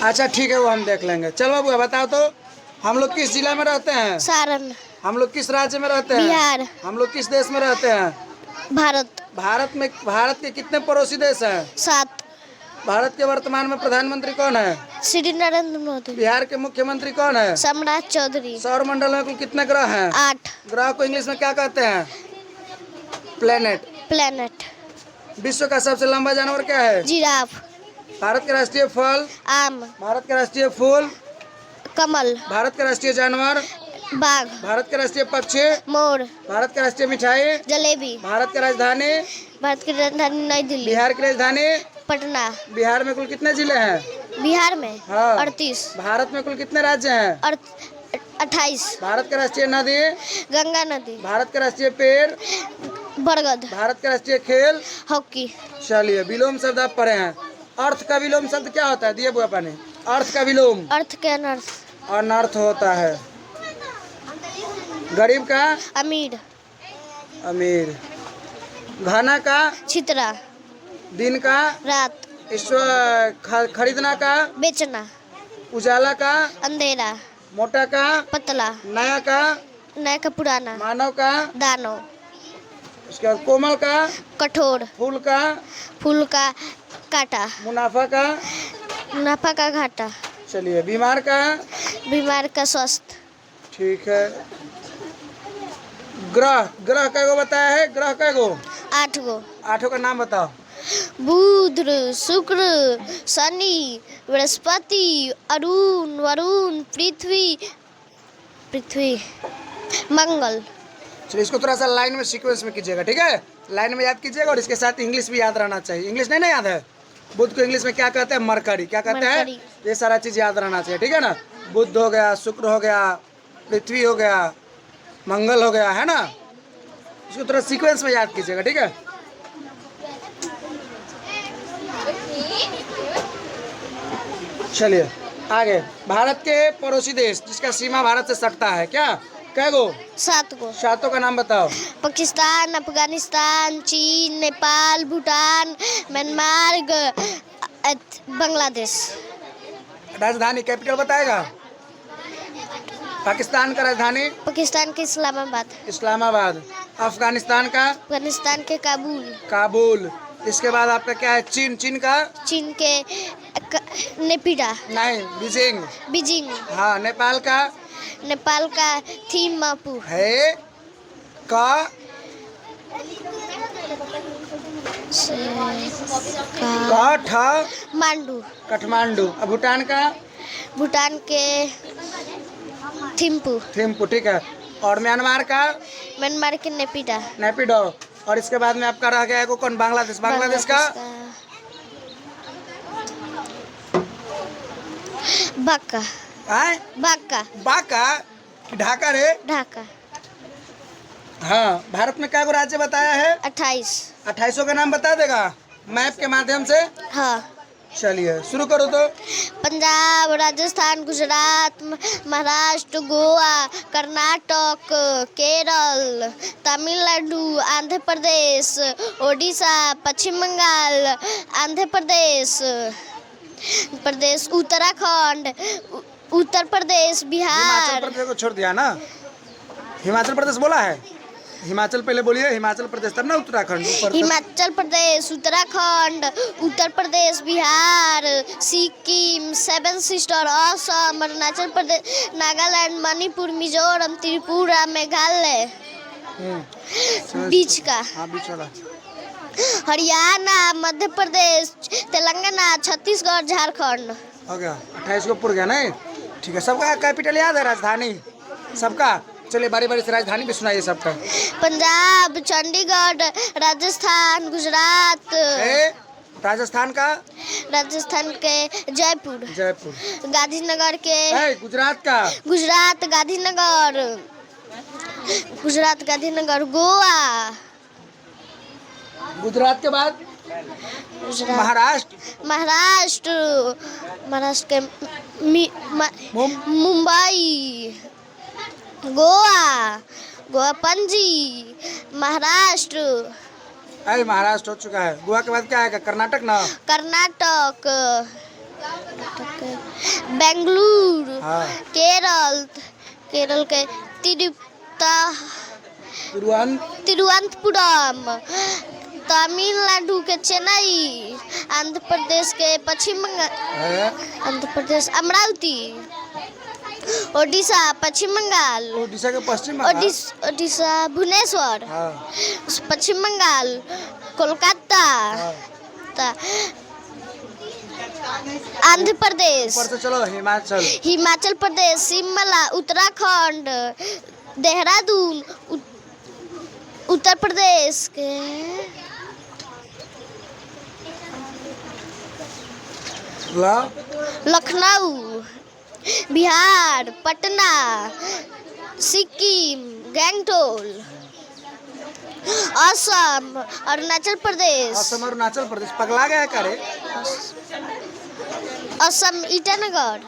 अच्छा ठीक है, वो हम देख लेंगे। चलो बाबू बताओ तो, हम लोग किस जिला में रहते हैं? सारण। हम लोग किस राज्य में रहते हैं? बिहार। हम लोग किस देश में रहते हैं? भारत। भारत के कितने पड़ोसी देश हैं? 7। भारत के वर्तमान में प्रधानमंत्री कौन है? श्री नरेंद्र मोदी। बिहार के मुख्यमंत्री कौन है? सम्राट चौधरी। सौर मंडल में कुल कितने ग्रह हैं? 8। ग्रह को इंग्लिश में क्या कहते हैं? प्लेनेट। विश्व का सबसे लंबा जानवर क्या है? जिराफ। भारत के राष्ट्रीय फल? आम। भारत के राष्ट्रीय फूल? कमल। भारत के राष्ट्रीय जानवर? बाघ। भारत के राष्ट्रीय पक्षी? मोर। भारत के राष्ट्रीय मिठाई? जलेबी। भारत की राजधानी? भारत की राजधानी नई दिल्ली। बिहार की राजधानी? पटना। बिहार में कुल कितने जिले हैं? बिहार में हाँ। 38। भारत में कुल कितने राज्य हैं? 28। भारत की राष्ट्रीय नदी? गंगा नदी। भारत का राष्ट्रीय पेड़? बरगद। भारत का राष्ट्रीय खेल? हॉकी। चलिए, विलोम शब्द आप पढ़े हैं। अर्थ का विलोम शब्द क्या होता है? दिए बुआ पानी। अर्थ का विलोम? अर्थ के अनर्थ। अनर्थ होता है। गरीब का? अमीर। अमीर। घना का? छितरा। दिन का? रात। ईश्वर। खरीदना का? बेचना। उजाला का? अंधेरा। मोटा का? पतला। नया का? नया का पुराना। मानव का? दानव। उसके बाद कोमल का? कठोर। फूल का? फूल का काटा। मुनाफा का? मुनाफा का घाटा। चलिए, बीमार का? बीमार का स्वस्थ। ठीक है। ग्रह कै गो बताया है? ग्रह कै गो? 8 गो। 8 का नाम बताओ। बुध, शुक्र, शनि, बृहस्पति, अरुण, वरुण, पृथ्वी, मंगल। चलिए, इसको थोड़ा सा लाइन में सीक्वेंस में कीजिएगा, ठीक है? लाइन में याद कीजिएगा और इसके साथ इंग्लिश भी याद रहना चाहिए। इंग्लिश नहीं ना याद है? बुध को इंग्लिश में क्या कहते हैं? मरकरी। क्या कहते हैं? ये सारा चीज याद रहना चाहिए, ठीक है ना? बुध हो गया, शुक्र हो गया, पृथ्वी हो गया, मंगल हो गया, है ना? इसको थोड़ा सीक्वेंस में याद कीजिएगा, ठीक है? चलिए आगे। भारत के पड़ोसी देश जिसका सीमा भारत से सटता है, क्या कै गो? 7 गो। 7 का नाम बताओ। पाकिस्तान, अफगानिस्तान, चीन, नेपाल, भूटान, म्यांमार, बांग्लादेश। राजधानी कैपिटल बताएगा? पाकिस्तान का राजधानी? पाकिस्तान के इस्लामाबाद। इस्लामाबाद। अफगानिस्तान का? अफगानिस्तान के काबुल। काबुल। इसके बाद आपका क्या है? चीन का? चीन के नेपिडा। नहीं, बीजिंग। हाँ। नेपाल का? नेपाल का थिम्पू है का? काठमांडू। अब भूटान का? भूटान के थिम्पू। ठीक है। और म्यांमार का? म्यांमार के नेपिडो। और इसके बाद में आपका रह गया कौन? बांग्लादेश का? बाका। ढाका रे? ढाका। हाँ। भारत में क्या राज्य बताया है? 28 का नाम बता देगा मैप के माध्यम से? हाँ। चलिए शुरू करो तो। पंजाब, राजस्थान, गुजरात, महाराष्ट्र, गोवा, कर्नाटक, केरल, तमिलनाडु, आंध्र प्रदेश, ओडिशा, पश्चिम बंगाल, आंध्र प्रदेश, उत्तराखंड, उत्तर प्रदेश, बिहार। हिमाचल प्रदेश को छोड़ दिया ना? हिमाचल प्रदेश बोला है? हिमाचल पहले बोलिए। हिमाचल प्रदेश तब ना उत्तराखंड। हिमाचल प्रदेश, उत्तराखंड, उत्तर प्रदेश, बिहार, सिक्किम, 7 सिस्टर, असम, अरुणाचल प्रदेश, नागालैंड, मणिपुर, मिजोरम, त्रिपुरा, मेघालय। बीच का? हाँ, बीच वाला। हरियाणा, मध्य प्रदेश, तेलंगाना, छत्तीसगढ़, झारखंड। हो गया 28 को पूरा गया नहीं? ठीक है। सबका कैपिटल याद है? राजधानी सबका? चलिए बारी बारी से राजधानी भी सुनाइए सबका। पंजाब, चंडीगढ़, राजस्थान, गुजरात। राजस्थान का? राजस्थान के जयपुर। गांधीनगर के? गुजरात का? गांधीनगर। गोवा। गुजरात के बाद? महाराष्ट्र के मुंबई। गोवा, पणजी, महाराष्ट्र, अरे महाराष्ट्र हो चुका है। गोवा के बाद क्या आएगा? कर्नाटक ना। कर्नाटक, बेंगलुरु, हाँ। केरल, केरल के तिरुवनंतपुरम, तमिलनाडु के चेन्नई, आंध्र प्रदेश के पश्चिम बंगाल, आंध्र प्रदेश अमरावती, ओडिशा पश्चिम बंगाल, ओडिशा के पश्चिम बंगाल, ओडिशा भुवनेश्वर, हाँ। पश्चिम बंगाल, कोलकाता, हाँ। आंध्र प्रदेश, ऊपर से चलो हिमाचल, हिमाचल प्रदेश, शिमला, उत्तराखंड, देहरादून, उत्तर प्रदेश के लखनऊ, बिहार, पटना, सिक्किम, गैंगटोक, असम, अरुणाचल प्रदेश, असम अरुणाचल प्रदेश पगला गया क्या रे? असम ईटानगर,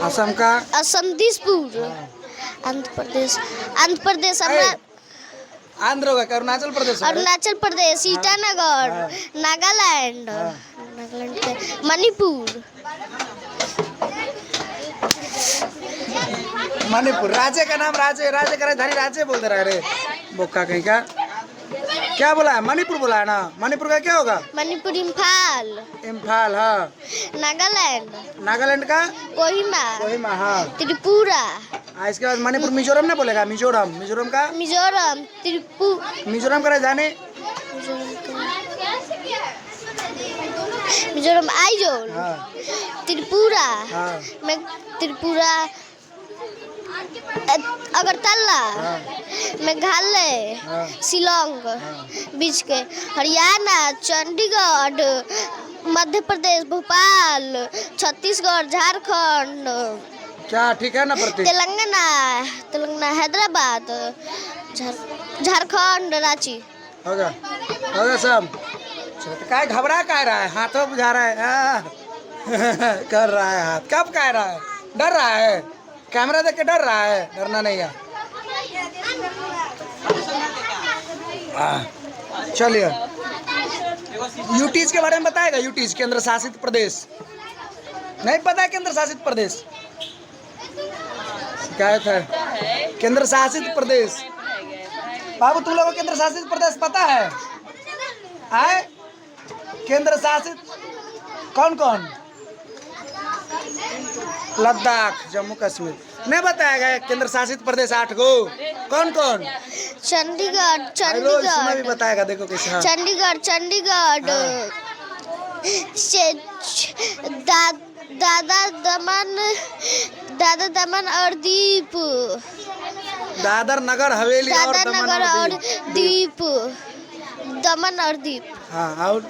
असम का असम दिसपुर, आंध्र प्रदेश आंध्र होगा क्या? अरुणाचल प्रदेश है? अरुणाचल प्रदेश, ईटानगर, नागालैंड, नागालैंड के मणिपुर, मणिपुर। राज्य का नाम राज्य का राजधानी राज्य बोलते रह रहे बोका कहीं का। क्या बोला है? मणिपुर बोला है ना। मणिपुर का क्या होगा? मणिपुर इम्फाल, इम्फाल, हाँ। नागालैंड का कोहिमा, हाँ। त्रिपुरा, इसके बाद मणिपुर। मिजोरम ना बोलेगा? मिजोरम का मिजोरम का राजधानी मिजोरम आइजोल, हाँ। त्रिपुरा, हाँ। त्रिपुरा, अगरतला, हाँ। मेघालय, हाँ। शिलोंग, बीच के हरियाणा, चंडीगढ़, मध्य प्रदेश, भोपाल, छत्तीसगढ़, झारखंड, क्या ठीक है ना? प्रतीक तेलंगाना, हैदराबाद, झारखंड, रांची। होगा सब। क्या घबरा कह रहा है? हाथों बुझा रहा है कर रहा है हाथ। कब कह रहा है? डर रहा है? कैमरा देख के डर रहा है? डरना नहीं है। चलिए, यूटीज के बारे में बताएगा। यूटीज केंद्र शासित प्रदेश नहीं पता है? केंद्र शासित प्रदेश शिकायत है। केंद्र शासित प्रदेश बाबू, तुम लोगों को केंद्र शासित प्रदेश पता है? आए केंद्र शासित कौन कौन? लद्दाख, जम्मू कश्मीर नहीं बताया गया। केंद्र शासित प्रदेश 8 गो कौन कौन? चंडीगढ़ भी बताएगा। देखो कैसे। हाँ। चंडीगढ़, दादर, दमन और दीप, दादर नगर हवेली और दीप, दमन और दीप। हाँ, और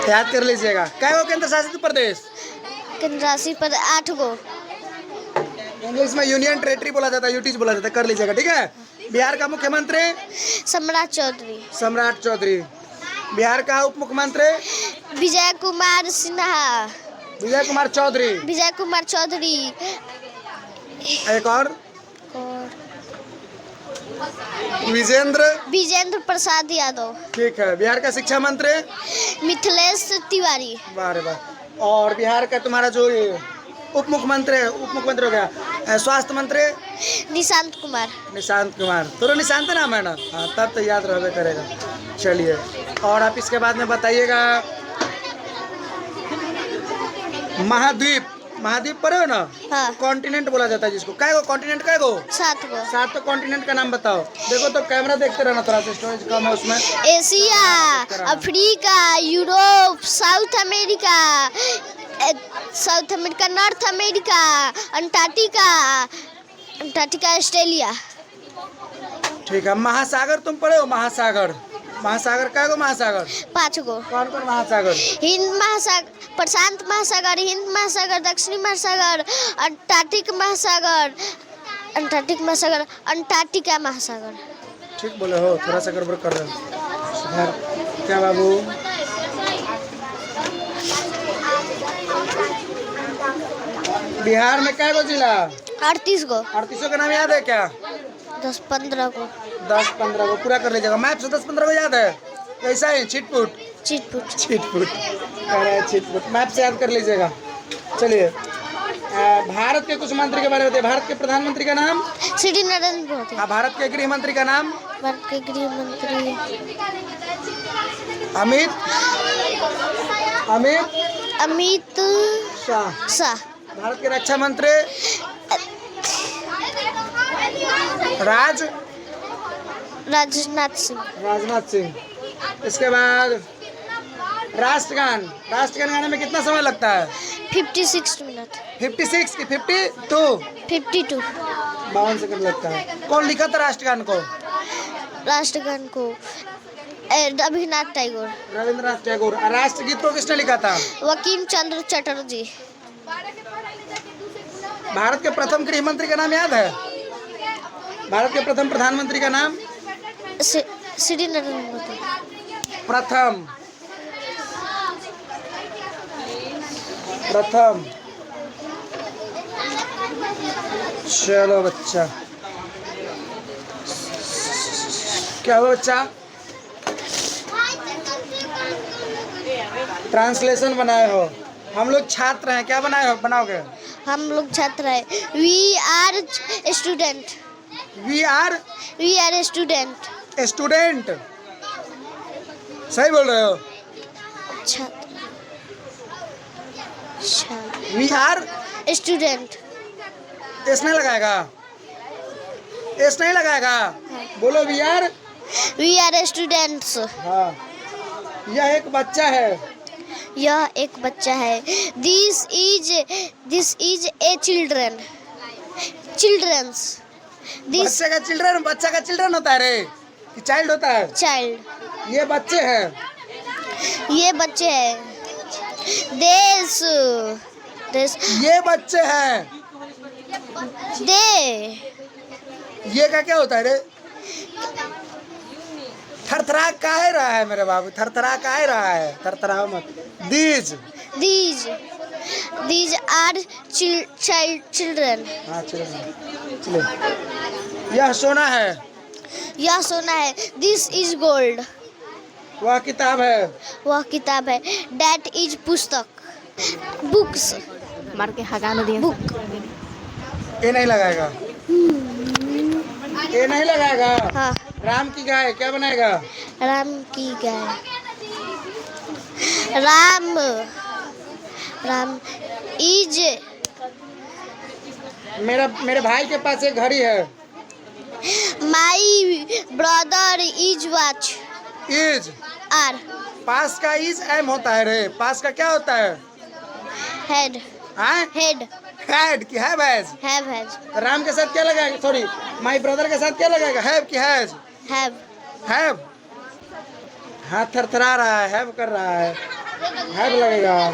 याद कर लीजिएगा। क्या वो केंद्र शासित प्रदेश? केंद्र शासित प्रदेश 8 गो। इंग्लिश में यूनियन टेरिटरी बोला जाता है, यूटीज बोला जाता है। कर लीजिएगा, ठीक है। बिहार का मुख्यमंत्री सम्राट चौधरी। बिहार का उप मुख्यमंत्री विजय कुमार सिन्हा, विजय कुमार चौधरी। एक और विजेंद्र प्रसाद यादव। ठीक है। बिहार का शिक्षा मंत्री मिथिलेश तिवारी। वाह रे वाह। और बिहार का तुम्हारा जो उप मुख्यमंत्री हो गया, स्वास्थ्य मंत्री निशांत कुमार। तो निशांत नाम है ना? हाँ, तब तो याद रहबे करेगा। चलिए, और आप इसके बाद में बताइएगा। महाद्वीप पर हो ना? हाँ। कॉन्टिनेंट बोला जाता है जिसको। कै गो कॉन्टिनेंट? 7 कॉन्टिनेंट का नाम बताओ। देखो तो कैमरा देखते रहना, थोड़ा सा स्टोरेज कम है उसमें। Asia, Africa, Europe, south America, north America, Antarctica, Australia. ठीक है। महासागर तुम पढ़े हो? महासागर क्या गो? 5 गो। कौन कौन महासागर? हिंद महासागर, प्रशांत महासागर, हिंद महासागर, दक्षिणी महासागर, अंटार्कटिका महासागर। ठीक बोले हो, थोड़ा सा गड़बड़ कर रहे हो। क्या बाबू? बिहार में क्या गो जिला? 38 को। 38 का नाम याद है क्या? 10-15 को। 10-15 को पूरा कर लीजिएगा। मैप से 10-15 को याद है? कैसा है? छिटपुट चिटपुट। छिटपुट कह रहा है छिटपुट। मैप से याद कर लीजिएगा। चलिए भारत के कुछ मंत्री के बारे में बताइए। भारत के प्रधानमंत्री का नाम? श्री नरेंद्र मोदी। हाँ, भारत के गृह मंत्री का नाम? भारत के गृह मंत्री अमित अमित शाह। शाह। भारत के रक्षा मंत्री? राजनाथ सिंह। राजनाथ सिंह। इसके बाद राष्ट्रगान गाने में कितना समय लगता है? 56 मिनट। 56 की 52? 52। 52 सेकंड लगता है। कौन लिखा था राष्ट्रगान को? राष्ट्रगान को अभिनाथ टैगोर। रविंद्रनाथ टैगोर। राष्ट्रगीत को किसने लिखा था? बंकिम चंद्र चटर्जी। भारत के प्रथम गृह मंत्री का नाम याद है? भारत के प्रथम प्रधानमंत्री का नाम? श्री नरेंद्र मोदी। प्रथम चलो बच्चा, क्या हुआ बच्चा? ट्रांसलेशन बनाए हो। हम लोग छात्र हैं, क्या बनाओगे? हम लोग छात्र हैं। We are student. We are student. Student. सही बोल रहे हो? छात्र। We are student. एस नहीं लगाएगा? एस नहीं लगाएगा? बोलो वी आर स्टूडेंट्स। हाँ, यह एक बच्चा है। यह एक बच्चा है। This is a children. Childrens. बच्चा का चिल्ड्रन होता है रे कि चाइल्ड होता है? चाइल्ड। ये बच्चे हैं। ये बच्चे हैं। देश। ये बच्चे हैं। दे। ये का क्या होता है रे? थरथरा काहे रहा है मेरे बाबू? थरथरा काहे रहा है? थरथराओ मत। These are children. हाँ, चलो। यह सोना है। यह सोना है। This is gold. वह किताब है। वह किताब है। That is पुस्तक। Books. मार के हगाना दिया। Book. ये नहीं लगाएगा? ये नहीं लगाएगा? हाँ। राम की गाय क्या बनाएगा? राम की गाय। राम इज। मेरे भाई के पास एक घड़ी है। My brother is watch. Is R. पास का इज एम होता है रे। पास का क्या होता है? हेड। हाँ? हेड की है भैंस। Have has. राम के साथ क्या लगाएगा? सॉरी, माई ब्रदर के साथ क्या लगाएगा? हैव की हैज? हैव। हाथ थरथरा रहा है, हैव कर रहा है। हैव लगेगा।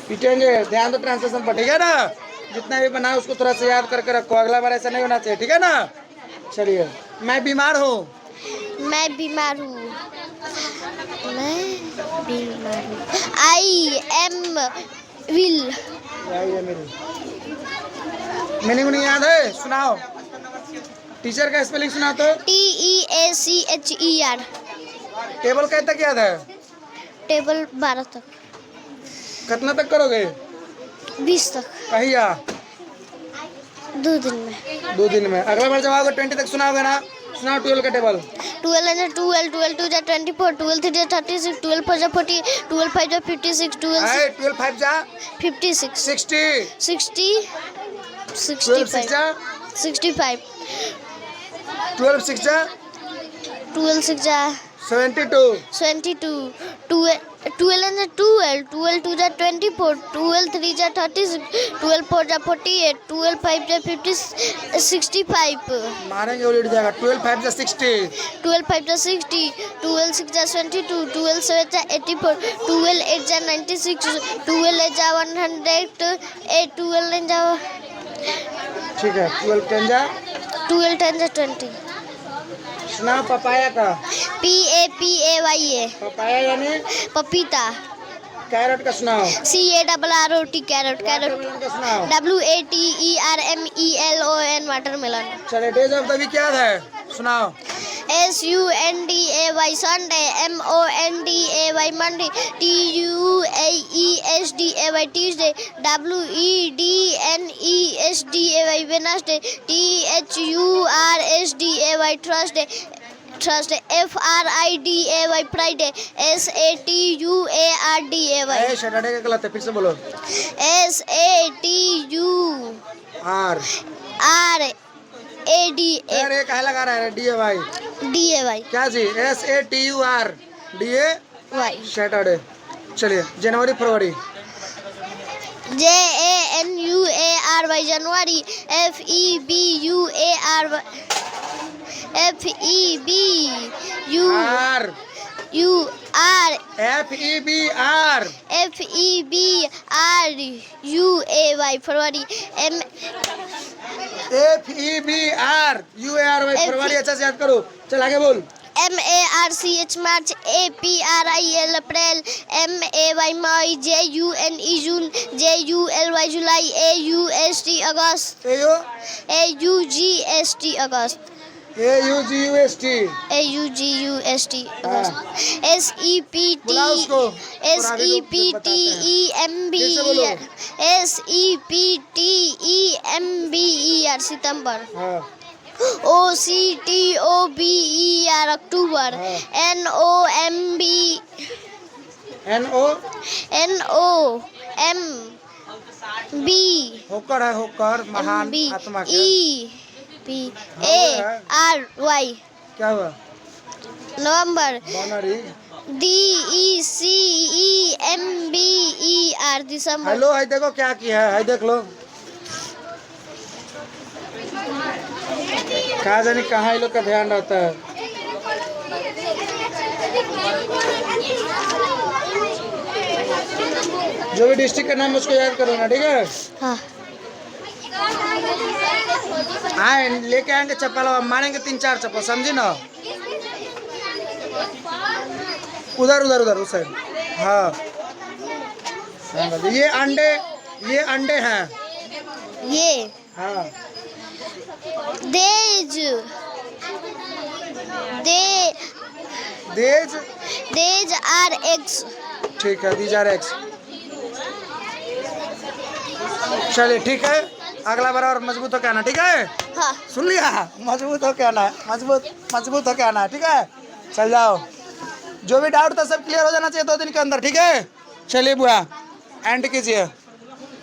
पीटेंगे। ध्यान दो ट्रांसलेशन पर, ठीक है ना? जितना भी बना उसको थोड़ा सा याद करके रखो। अगला बार ऐसा नहीं होना चाहिए, ठीक है ना? चलिए। मैं बीमार हूँ। I am will. मीनिंग नहीं याद है? सुनाओ। टीचर का स्पेलिंग सुना तो। TEACHER। टेबल कब तक याद है? टेबल 12 तक। कितना तक करोगे? 20 तक। कहिया? 2 दिन में। 2 दिन में। अगला बार जब आओगे 20 तक सुनाओगे ना? सुनाओ 12 का टेबल। 12 12 12 2 जा 24 12 3 जा 36 12 4 जा 40 12 5 जा 56 12 5 जा 56 60 60 12 6 जा 65 12 6 जा 12 6 जा 72 22 12 12 12 2 जा 24 12 3 जा 36 12 4 जा 48 12 5 जा 50 65 मारेंगे उलट जाएगा। 12 5 जा 60 12 5 जा 60 12 6 जा 22 12 7 जा 84 12 8 जा 96 12 8 जा 100 8 12 9 जा ठीक है। 12 10 जा 12 10 जा 20। सुना पपाया का। PAPAYA। पपाया यानी पपीता। कैरेट का सुनाओ। CARROT carat carat. वाटरमेलन का सुनाओ। WATERMELON watermelon. चलिए डेज ऑफ द वीक याद है, सुनाओ। SUNDAY Sunday, MONDAY Monday, TUAESDAY Tuesday, WEDNESDAY Wednesday, THURSDAY Thursday Thursday, FRIDAY Friday, SATUARDAY Saturday का गलत है, फिर से बोलो। SATURADAY अरे कहाँ लगा रहा है DAY? क्या जी? SATURDAY Saturday. चलिए जनवरी फरवरी। JANUARY जनवरी, आर FEBRUAY फरवरी, FEBRUARY फरवरी। अच्छा से याद करो। चल आगे बोल। MARCH मार्च, APRIL अप्रैल, MAY मई, JUNE जून, JULY जुलाई, AUGST अगस्त, AUGST अगस्त, AUGUST अगस्त, बुलाओ उसको। SEPTEMBER सितंबर, हाँ। OCTOBER अक्टूबर, NOMB होकर है, होकर महान आत्मा के। EPARY क्या हुआ? नवंबर, बनरी। DECEMBER दिसंबर। हेलो है, देखो क्या किया है, देख लो। कहाँ जाने कहाँ ये लोग का ध्यान रहता है। जो भी डिस्ट्रिक्ट का नाम उसको याद करो ना, ठीक है। हाँ हाँ लेके आएंगे चप्पल, अब मारेंगे 3-4 चप्पल, समझी ना। उधर उधर उधर उस साइड। हाँ ये अंडे हैं। ये हाँ देज आर एग्स। ठीक है, दीज आर एग्स। चलिए ठीक है, अगला बार और मजबूत होके आना, ठीक है। हाँ सुन लिया, मजबूत होके आना है, मजबूत होके आना है, ठीक है। चल जाओ, जो भी डाउट था सब क्लियर हो जाना चाहिए 2 दिन के अंदर, ठीक है। चलिए बुआ एंड कीजिए।